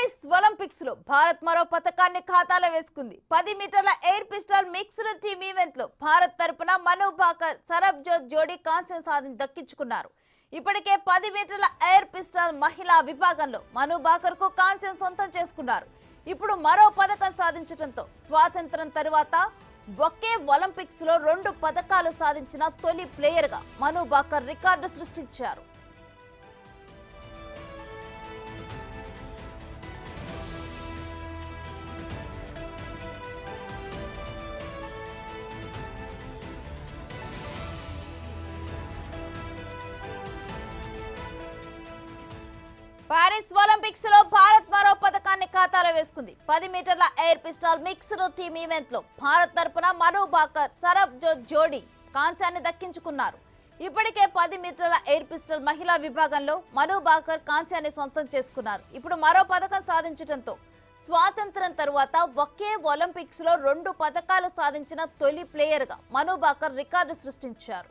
Paris Olympics లో భారత్ మరో పతకాన్ని ఖాతాలో వేసుకుంది. 10 మీటర్ల air pistol mixed team event లో భారత్ తరపున మను భాకర్ సరబ్జోత్ జోడీ కాంస్యం దక్కించుకున్నారు. ఇప్పటికే 10 మీటర్ల ఎయిర్ పిస్టల్ మహిళా విభాగంలో మను భాకర్ కు కాంస్యం సొంతం చేసుకున్నారు. ఇప్పుడు మరో పతకం సాధించడంతో స్వాతంత్రం తరువాత ఒకే ఒలింపిక్స్ లో 2 పతకాలు సాధించిన తొలి ప్లేయర్ గా మను భాకర్ రికార్డు సృష్టించారు. పారిస్ ఒలింపిక్స్ లో భారత్ మరో పతకాన్ని ఖాతాలో వేసుకుంది. 10 మీటర్ల air pistol mixed team event లో భారత్ తరపున మను భాకర్ సరబ్జోత్ జోడీ కాంస్యాన్ని దక్కించుకున్నారు. ఇప్పటికే 10 మీటర్ల ఎయిర్ పిస్టల్ మహిళా విభాగంలో మను భాకర్ కాంస్యాన్ని సొంతం చేసుకున్నారు. ఇప్పుడు మరో పతకం సాధించడంతో స్వాతంత్రం తరువాత ఒకే ఒలింపిక్స్ లో 2 పతకాలు సాధించిన తొలి ప్లేయర్ గా మను భాకర్ రికార్డు సృష్టించారు.